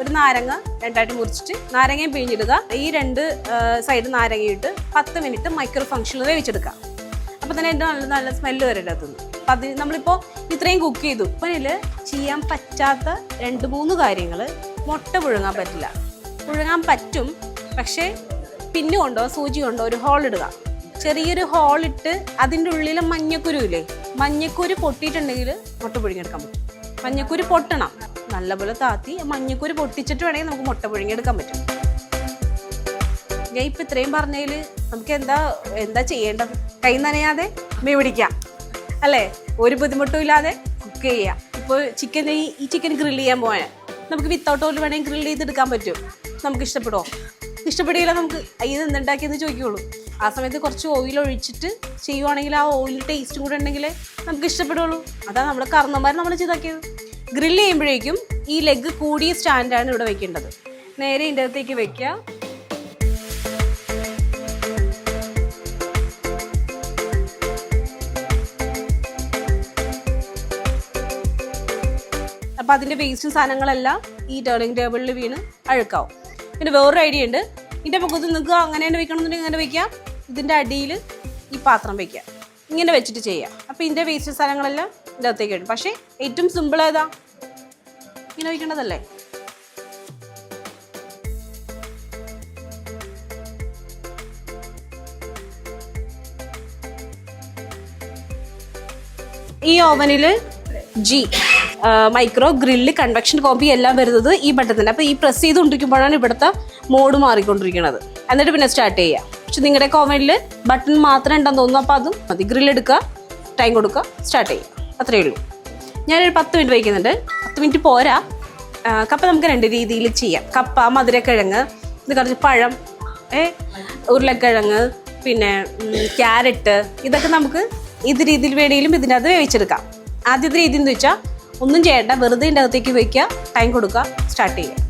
ഒരു നാരങ്ങ രണ്ടായിട്ട് മുറിച്ചിട്ട് നാരങ്ങയും പിഴിഞ്ഞിടുക. ഈ 2 സൈഡ് നാരങ്ങയിട്ട് 10 മിനിറ്റ് മൈക്രോ ഫംഗ്ഷനിൽ വേവിച്ചെടുക്കാം. അപ്പോൾ തന്നെ എൻ്റെ നല്ല സ്മെല്ല് വരട്ടെ അതൊന്ന്. അപ്പം അത് നമ്മളിപ്പോൾ ഇത്രയും കുക്ക് ചെയ്തു. അപ്പം ഇതിൽ ചെയ്യാൻ പറ്റാത്ത 2-3 കാര്യങ്ങൾ. മുട്ട പുഴുങ്ങാൻ പറ്റില്ല. പുഴുങ്ങാൻ പറ്റും, പക്ഷേ പിന്നു കൊണ്ടോ സൂചി കൊണ്ടോ ഒരു ഹോൾ ഇടുക. ചെറിയൊരു ഹോളിട്ട് അതിൻ്റെ ഉള്ളിൽ മഞ്ഞക്കുരു ഇല്ലേ, മഞ്ഞക്കുരു പൊട്ടിയിട്ടുണ്ടെങ്കിൽ മുട്ട പുഴുങ്ങിയെടുക്കാൻ പറ്റും. മഞ്ഞക്കുരു പൊട്ടണം, നല്ലപോലെ താത്തി മഞ്ഞക്കുരു പൊട്ടിച്ചിട്ട് വേണമെങ്കിൽ നമുക്ക് മുട്ട പുഴുങ്ങിയെടുക്കാൻ പറ്റും. ഞാൻ ഇപ്പം ഇത്രയും പറഞ്ഞതിൽ നമുക്ക് എന്താ ചെയ്യേണ്ടത്? കൈ നനയാതെ മീൻ പിടിക്കാം അല്ലേ, ഒരു ബുദ്ധിമുട്ടും ഇല്ലാതെ കുക്ക് ചെയ്യാം. ഇപ്പോൾ ഈ ചിക്കൻ ഗ്രില്ല് ചെയ്യാൻ പോയാൽ നമുക്ക് വിത്തൗട്ട് ഓയിൽ വേണമെങ്കിൽ ഗ്രില്ല് ചെയ്തെടുക്കാൻ പറ്റും. നമുക്ക് ഇഷ്ടപ്പെടുമോ? ഇഷ്ടപ്പെടില്ല. നമുക്ക് ഇത് എന്തുണ്ടാക്കിയെന്ന് ചോദിക്കുകയുള്ളൂ. ആ സമയത്ത് കുറച്ച് ഓയിൽ ഒഴിച്ചിട്ട് ചെയ്യുവാണെങ്കിൽ ആ ഓയിൽ ടേസ്റ്റും കൂടെ ഉണ്ടെങ്കിൽ നമുക്ക് ഇഷ്ടപ്പെടുള്ളൂ. അതാണ് നമ്മുടെ കർണന്മാർ നമ്മൾ ചെയ്താക്കിയത്. ഗ്രില്ല് ചെയ്യുമ്പോഴേക്കും ഈ ലെഗ് കൂടിയ സ്റ്റാൻഡാണ് ഇവിടെ വെക്കേണ്ടത്. നേരെ ഇതിൻ്റെ അകത്തേക്ക് വെക്കുക. അപ്പോൾ അതിൻ്റെ വേസ്റ്റും സാധനങ്ങളെല്ലാം ഈ ടേണിംഗ് ടേബിളിൽ വീണ് അഴുക്കാവും. പിന്നെ വേറൊരു ഐഡിയ ഉണ്ട്. ഇതിൻ്റെ മുഖത്ത് നിൽക്കുക, അങ്ങനെ തന്നെ വെക്കണമെന്നുണ്ടെങ്കിൽ ഇങ്ങനെ വയ്ക്കാം. ഇതിൻ്റെ അടിയിൽ ഈ പാത്രം വയ്ക്കുക, ഇങ്ങനെ വെച്ചിട്ട് ചെയ്യാം. അപ്പോൾ ഇതിൻ്റെ വേസ്റ്റ് സാധനങ്ങളെല്ലാം ഇതിൻ്റെ അകത്തേക്ക് ഇടും. പക്ഷേ ഏറ്റവും സിമ്പിൾ ഏതാ? ഇങ്ങനെ വയ്ക്കേണ്ടതല്ലേ. ഈ ഓവനിൽ മൈക്രോ ഗ്രില്ല് കൺവെക്ഷൻ കോമ്പി എല്ലാം വരുന്നത് ഈ ബട്ടൺ. അപ്പോൾ ഈ പ്രസ് ചെയ്തുകൊണ്ടിരിക്കുമ്പോഴാണ് ഇവിടുത്തെ മോഡ് മാറിക്കൊണ്ടിരിക്കുന്നത്. എന്നിട്ട് പിന്നെ സ്റ്റാർട്ട് ചെയ്യുക. പക്ഷെ നിങ്ങളുടെ ഓവനിൽ ബട്ടൺ മാത്രമേ ഉണ്ടെന്ന് തോന്നുന്നു. അപ്പോൾ അതും മതി. ഗ്രില്ല് എടുക്കുക, ടൈം കൊടുക്കുക, സ്റ്റാർട്ട് ചെയ്യുക. അത്രയേ ഉള്ളൂ. ഞാനൊരു 10 മിനിറ്റ് വയ്ക്കുന്നുണ്ട്. 10 മിനിറ്റ് പോരാ. കപ്പ നമുക്ക് 2 രീതിയിൽ ചെയ്യാം. കപ്പ, മധുരക്കിഴങ്ങ്, ഇത് കുറച്ച് പഴം, ഉരുളക്കിഴങ്ങ്, പിന്നെ ക്യാരറ്റ്, ഇതൊക്കെ നമുക്ക് ഇത് രീതിയിൽ വേണമെങ്കിലും ഇതിൻ്റെ അത് വേവിച്ചെടുക്കാം. ആദ്യത്തെ രീതി എന്ന് വെച്ചാൽ ഒന്നും ചെയ്യേണ്ട, വെറുതെ ഇതിൻ്റെ അകത്തേക്ക് വയ്ക്കുക, ടൈം കൊടുക്കുക, സ്റ്റാർട്ട് ചെയ്യുക.